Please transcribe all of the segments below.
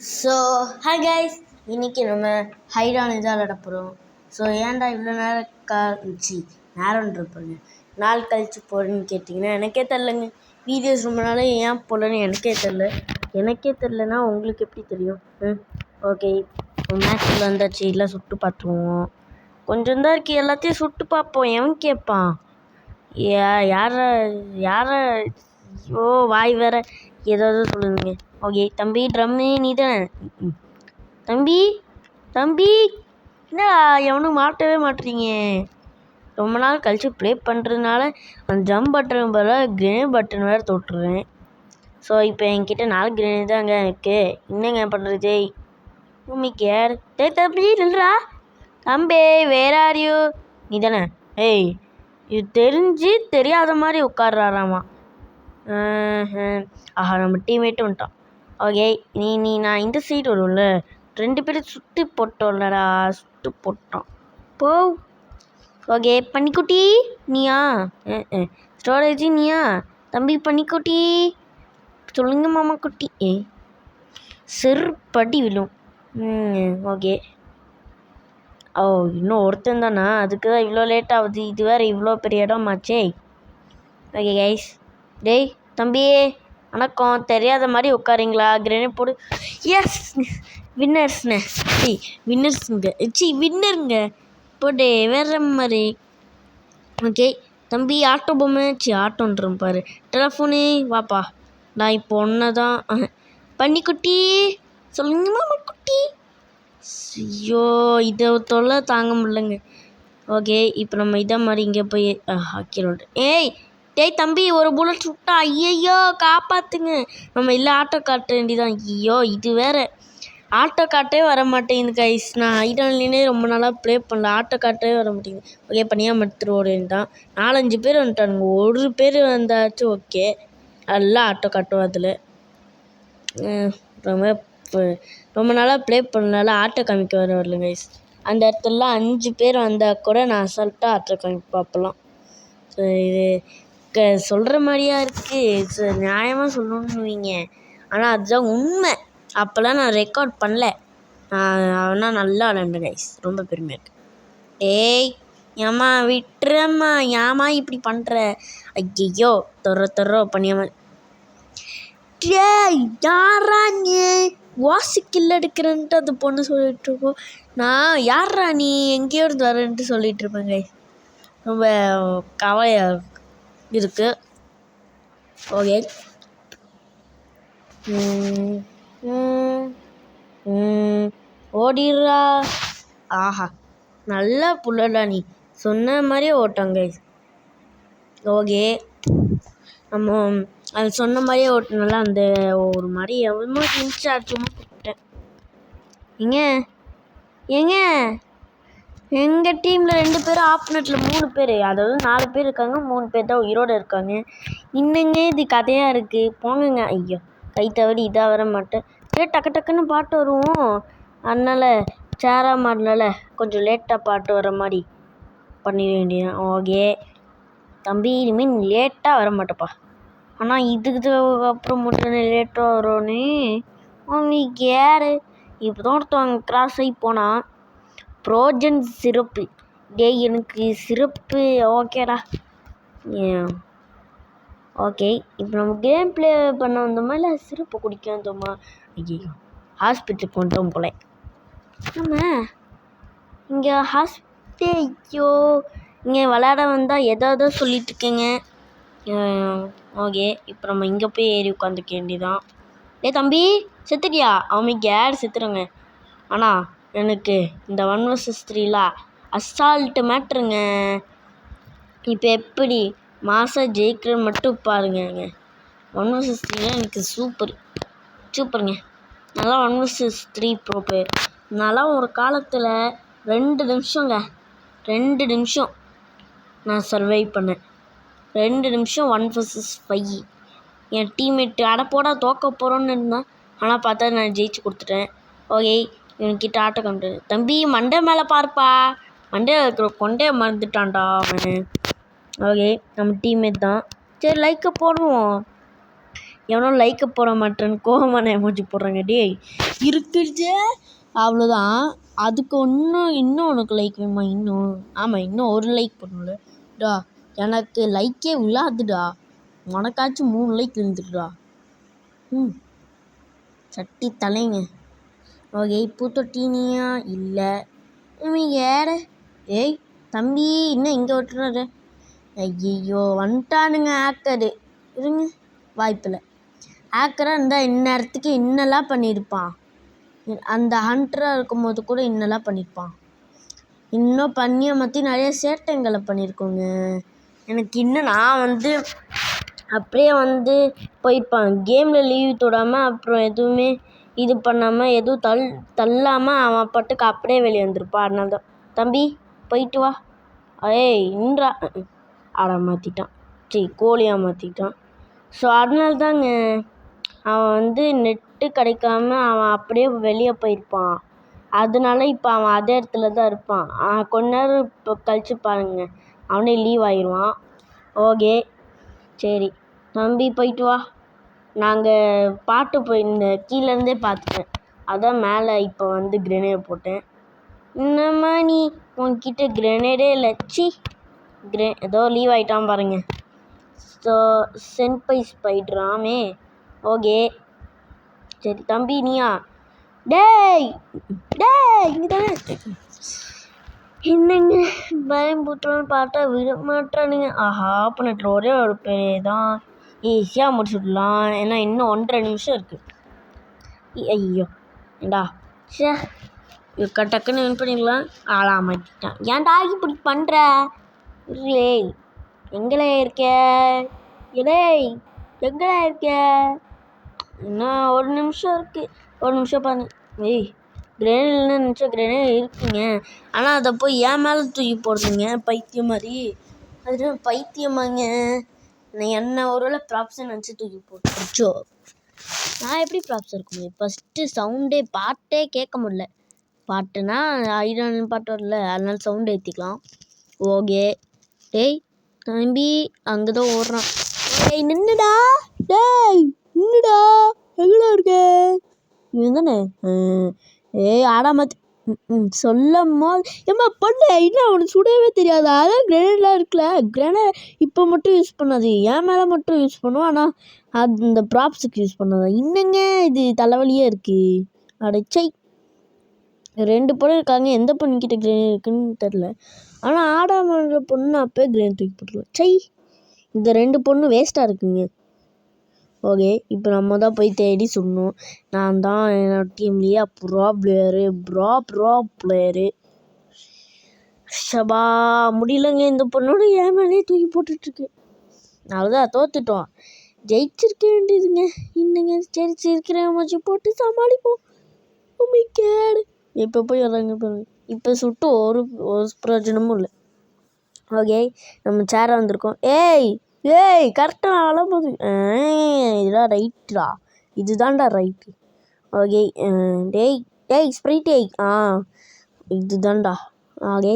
So hi guys, இன்றைக்கி நம்ம ஹைடான் இதாக விளாட போகிறோம். ஸோ ஏன்டா இவ்வளோ நேரம் இருப்பாங்க நாள் கழிச்சு போகிறேன்னு கேட்டிங்கன்னா எனக்கே தெரிலங்க. வீடியோஸ் ரொம்ப நாள் ஏன் போடலன்னு எனக்கே தெரிலனா உங்களுக்கு எப்படி தெரியும்? ஓகே, மேக்ஸில் வந்தாச்சு. இல்லை சுட்டு பார்த்துருவோம். கொஞ்சம் தான் இருக்குது, எல்லாத்தையும் சுட்டு பார்ப்போம். எவன் கேட்பான்? யாரை ஓ வாய் வேற ஏதாவது சொல்லுங்க. ஓகே தம்பி, ட்ரம்மு நீ தானே? தம்பி தம்பி என்னடா எவனும் மாட்டவே மாட்டுறீங்க? ரொம்ப நாள் கழித்து ப்ளே பண்ணுறதுனால அந்த ஜம்ப் பட்டன் பதிலாக கிரேனேட் பட்டன் வேறு தொட்டுருவேன். ஸோ இப்போ என்கிட்ட 4 கிரேனேட் தாங்க இருக்குது. என்னங்க பண்ணுறது? கேர் தம்பி நில்றா. தம்பி வேற யாரையோ நீ தானே? ஏய், இது தெரியாத மாதிரி உட்கார்றாராமா. ஆஹா, நம்ம டீம்மேட்டும் வந்துட்டான். ஓகே, நீ நான் இந்த சைடு வரும்ல, 2 பேரும் சுட்டு போட்டோம்லடா, சுட்டு போட்டோம் போ. ஓகே பன்னிக்குட்டி நீயா? ஸ்டோரேஜ் நீயா? தம்பி பன்னிக்குட்டி சொல்லுங்க மாமா குட்டி. செருப்படி விழும். ஓகே. ஓ இன்னும் ஒருத்தன் தானா? அதுக்கு தான் இவ்வளோ லேட் ஆகுது. இது வேறு இவ்வளோ பெரிய இடமாச்சே. Okay guys. டேய் தம்பி வணக்கம். தெரியாத மாதிரி உட்காரிங்களா? கிரேனேட் போடு. எஸ், வின்னர்ஸ்ண்ணே. வின்னருங்க போட்டே வேற மாதிரி. ஓகே தம்பி, ஆட்டோ பொம்மை ஆட்டோன்றேன் பாரு. டெலஃபோனு வாப்பா. நான் இப்போ ஒன்று தான். பன்னிக்குட்டி சொல்லுங்க மாமா குட்டி. ஐயோ, இதை தொல்லை தாங்க முடியலங்க. ஓகே, இப்போ நம்ம இதை மாதிரி இங்கே போய் ஆக்கிரோடு. டேய் தம்பி, ஒரு புல்லட் சுட்டா. ஐயோ காப்பாற்றுங்க. நம்ம இல்லை ஆட்டோ காட்ட வேண்டியதான். ஐயோ இது வேறு ஆட்டோ காட்டே வர மாட்டேங்குது கைஸ். நான் ஐடான்லேயே ரொம்ப நாளாக ப்ளே பண்ணல. ஆட்டோ காட்டவே வர மாட்டேங்குது. ஓகே பண்ணியாக எடுத்துருவோம் தான். 4-5 பேர் வந்துட்டானுங்க. ஒரு பேர் வந்தாச்சும் ஓகே. எல்லாம் ஆட்டோ காட்டும். அதில் ரொம்ப நாளாக ப்ளே பண்ணனால ஆட்டோ காமிக்க வரல கைஸ். அந்த இடத்துலலாம் 5 பேர் வந்தால் கூட நான் அசால்ட்டாக ஆட்டோ காமிக்க பார்ப்பலாம். இது சொல்கிற மாதிரியா இருக்குது. நியாயமாக சொல்லணும்னு வைங்க. ஆனால் அதுதான் உண்மை. அப்போல்லாம் நான் ரெக்கார்ட் பண்ணல. ஆனால் நல்லா விளாண்டேன் கைஸ். ரொம்ப பெருமையாக இருக்குது. ஏய் ஏம்மா விட்டுறம்மா, ஏம்மா இப்படி பண்ணுற? ஐயோ தொற பண்ணியாம. யாரா நீ வாசிக்கில் எடுக்கிறேன்ட்டு அந்த பொண்ணு சொல்லிட்டு இருக்கோம். நான் யாரா நீ எங்கேயோ இருந்து வரேன்ட்டு சொல்லிட்டு இருப்பேன் கைஸ். ரொம்ப கவலையாக இருக்கு. ஓகே ஓடிடுறா. ஆஹா, நல்லா புள்ளடா நீ. சொன்ன மாதிரியே ஓட்டாங்க. ஓகே, நம்ம அது சொன்ன மாதிரியே ஓட்டினால அந்த ஒரு மாதிரி எவ்வளோ இன்ச்சாச்சுமா கூப்பிட்டேன். ஏங்க எங்கள் டீமில் 2 பேர், ஆப்னெட்டில் 3 பேர், அதாவது 4 பேர் இருக்காங்க. 3 பேர் தான் உயிரோடு இருக்காங்க. இன்னுங்க இது கதையாக இருக்குது. போங்கங்க. ஐயோ கை தவறி இதாக வர மாட்டேன். டக்கு டக்குன்னு பாட்டு வருவோம். அதனால் சேராக மாட்டினால கொஞ்சம் லேட்டாக பாட்டு வர மாதிரி பண்ணிட வேண்டியதான். ஓகே தம்பி, இனிமேல் லேட்டாக வர மாட்டேப்பா. ஆனால் இதுக்கு அப்புறம் மட்டும் லேட்டாக வரோன்னு அவங்க யார்? இப்போ தான் ஒருத்தவங்க கிராஸ் ஆகி போனால் ப்ரோஜன் சிறப்பு. டேய் எனக்கு சிறப்பு ஓகேடா. ஓகே, இப்போ நம்ம கேம் ப்ளே பண்ண வந்தோமா இல்லை சிறப்பு குடிக்க வந்தோமா? ஐயோ ஹாஸ்பிட்டலுக்கு வந்துட்டோம் போல. ஆமாம், இங்கே ஐயோ இங்கே விளையாட வந்தால் எதாவது சொல்லிட்டு இருக்கேங்க. ஓகே, இப்போ நம்ம இங்கே போய் ஏறி உட்காந்துக்க வேண்டியதான். தம்பி செத்துட்டியா? அவனுக்கு யார் செத்துருங்க. ஆனால் எனக்கு இந்த 1 vs 3 அசால்ட்டு மேட்ருங்க. இப்போ எப்படி மாதம் ஜெயிக்கிறேன்னு மட்டும் பாருங்க. 1 vs 3 எனக்கு சூப்பருங்க. நல்லா 1 vs 3 ப்ரோ பிளேயர். நல்லா ஒரு காலத்தில் 2 நிமிஷம் நான் சர்வைவ் பண்ணேன். 2 நிமிஷம் 1 vs 5. என் டீம்மேட்டு அடப்போட தோக்க போகிறோன்னு இருந்தான். ஆனால் பார்த்தா நான் ஜெயிச்சு கொடுத்துட்டேன். ஓகே, இவன்கிட்ட ஆட்டோ காமிட்டு. தம்பி மண்டை மேலே பார்ப்பா. மண்டையில் இருக்கிற கொண்டையை மறந்துட்டான்டா அவன். ஓகே, நம்ம டீம்மேட் தான். சரி லைக்கை போடுவோம். எவனோ லைக்கை போட மாட்டேன்னு கோவமான எமோஜி போடுறாங்க. டேய் இருக்குச்சே அவ்வளோதான். அதுக்கு இன்னும் உனக்கு லைக் வேணுமா? ஆமாம் இன்னும் ஒரு லைக் பண்ணல டா. எனக்கு லைக்கே விழாதுடா. உனக்காச்சும் 3 லைக் விழுந்துடுடா. சட்டி தலைங்க. ஓகே பூத்தொட்டினியா இல்லை ஏற. ஏய் தம்பி இன்னும் இங்கே விட்டுறாரு. ஐயோ வந்துட்டானுங்க ஹேக்கரு. இருங்க வாய்ப்பில்லை. ஹேக்கராக இருந்தால் இந்நேரத்துக்கு இன்னெல்லாம் பண்ணியிருப்பான். அந்த ஹண்டராக இருக்கும்போது கூட இன்னெல்லாம் பண்ணியிருப்பான். இன்னும் பண்ணியை மற்றி நிறைய சேட்டைங்களை பண்ணியிருக்கோங்க. எனக்கு இன்னும் நான் அப்படியே போயிருப்பான். கேமில் லீவ் தொடாமல் அப்புறம் எதுவுமே இது பண்ணாமல் எதுவும் தள்ளாமல் அவன் பாட்டுக்கு அப்படியே வெளியே வந்திருப்பான். அதனால தான் தம்பி போயிட்டு வா. ஏய் இன்றா மாற்றிட்டான். கோழியாக மாற்றிட்டான். ஸோ அதனால தாங்க அவன் நெட்டு கிடைக்காம அவன் அப்படியே வெளியே போயிருப்பான். அதனால இப்போ அவன் அதே இடத்துல தான் இருப்பான். கொஞ்ச நேரம் இப்போ கழிச்சு பாருங்க அவனே லீவ் ஆயிடுவான். ஓகே சரி தம்பி போயிட்டு வா. நாங்கள் பாட்டு இந்த கீழேருந்தே பார்த்துட்டேன். அதான் மேலே இப்போ கிரெனேட் போட்டேன். என்னம்மா நீ உன்கிட்ட கிரெனேடே இல்லை. ஏதோ லீவ் ஆகிட்டான் பாருங்க. ஸோ சென்பை ஸ்பைட்ராமே. ஓகே சரி தம்பி நீயா? டேய் இங்கே தானே என்னங்க பயம்புத்துறன்னு பார்த்தா விட மாட்டானுங்க. ஆஹா பண்ணிட்டு ஒரே ஒரு பேர் தான் ஈஸியாக முடிச்சுடலாம். ஏன்னா இன்னும் 1.5 நிமிஷம் இருக்குது. ஐயோ ஏண்டா சே டக்குன்னு வின் பண்ணிடலாம். மாட்டிட்டான். ஏன்டா இப்படி பண்ணுற? இல்லே எங்களே இருக்க? இலேய் எங்களே இருக்க? இன்னும் 1 நிமிஷம் இருக்குது. 1 நிமிஷம் பாருங்க. ஏய் கிரெனேட் நினச்சா கிரெனேட் இருக்குங்க. ஆனால் அதை போய் ஏன் மேலே தூக்கி போடுறீங்க பைத்தியம் மாதிரி? அது பைத்தியமாங்க. என்ன ஒருவேளை ப்ராப்ஸை நினச்சி தூக்கி போட்டுச்சோ. நான் எப்படி ப்ராப்ஸ் இருக்க முடியும்? ஃபஸ்ட்டு சவுண்டே பாட்டே கேட்க முடியல. பாட்டுனா ஐரன் பாட்டு வரல, அதனால சவுண்ட் ஏற்றிக்கலாம். ஓகே டேய் தம்பி அங்கே தான் ஓடுறான். டேய் நின்றுடா. டேய் நின்றுடா. எங்கடா இருக்க? இவன் தானே? ஏய் ஆடாமத்து சொல்லம்மா ஏம்மா பொண்ணு இன்னும் அவனுக்கு சுடவே தெரியாதா? அதான் கிரெனேட்லாம் இருக்குல்ல. கிரெனேட் இப்போ மட்டும் யூஸ் பண்ணாது, என் மேலே மட்டும் யூஸ் பண்ணுவோம். ஆனால் அது இந்த ப்ராப்ஸுக்கு யூஸ் பண்ணாதா? இன்னங்க இது தலைவலியே இருக்குது. அடைச்சை 2 பொண்ணு இருக்காங்க. எந்த பொண்ணுக்கிட்ட கிரெனேட் இருக்குன்னு தெரில. ஆனால் ஆடாமன்ற பொண்ணு அப்போயே கிரெனேட் தூக்கி போட்டுருவோம். இந்த 2 பொண்ணு வேஸ்ட்டாக இருக்குங்க. ஓகே இப்போ நம்ம தான் போய் தேடி சொல்லணும். நான் தான் என்னோட டீம்லேயே ப்ரோ பிளேயரு. ஷபா முடியலங்க. இந்த பொண்ணோட ஏன் மேலே தூக்கி போட்டுட்ருக்கு. அவ்வளோதான் தோத்துட்டோம். ஜெயிச்சிருக்க வேண்டியதுங்க. இன்னங்க சரி சிரிக்கிறேன் மச்சி போட்டு சமாளிப்போம். கேடு இப்போ போய் வர்றாங்க பாருங்க. இப்போ சுட்டு ஒரு பிரயோஜனமும் இல்லை. ஓகே நம்ம சேரை வந்திருக்கோம். ஏய் கரெக்டாக நான் போகுது. இதுதான் ரைட்டா? இதுதான்டா ரைட்டு. ஓகே டேய் ஸ்ப்ரைட் இதுதான்டா. ஓகே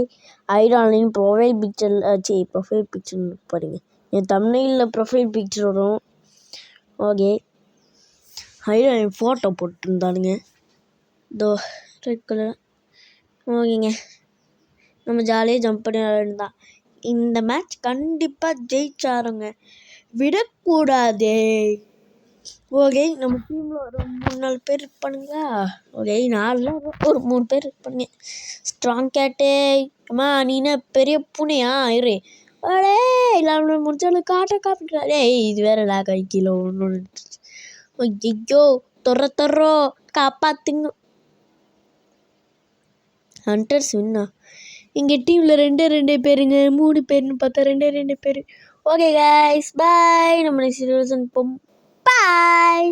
ஐரான்லைன் ப்ரொஃபைல் பிக்சர் பாருங்க. என் தமிழில் ப்ரொஃபைல் பிக்சர் வரும். ஓகே ஐரான் ஃபோட்டோ போட்டுருந்தானுங்க. இதோ ரெட் கலர். ஓகேங்க நம்ம ஜாலியாக ஜம்ப் பண்ணி விளையாண்டுதான். இந்த மேட்ச் கண்டிப்பாக ஜெயிச்சாருங்க, விடக்கூடாதே. ஓகே நம்ம டீமில் ஒரு 3-4 பேர் இருப்பானுங்களா? ஓகே 4 ஒரு 3 பேர் இருப்பானுங்க. ஸ்ட்ராங் கேட்டே அம்மா நீனா பெரிய பூனையா? இரு அடே இல்லை முடிச்சாலும் காட்டுறா. இது வேற லேக் ஆகி கீழே ஒன்று. ஐயோ தொர்றோ காப்பாத்துங்க. ஹண்டர்ஸ் வின்னா. இங்கே டீமில் 2 பேருங்க. 3 பேர்னு பார்த்தா 2 பேர். Okay guys bye. நம்ம நெக்ஸ்ட் வீடியோவில் சந்திப்போம். பாய்.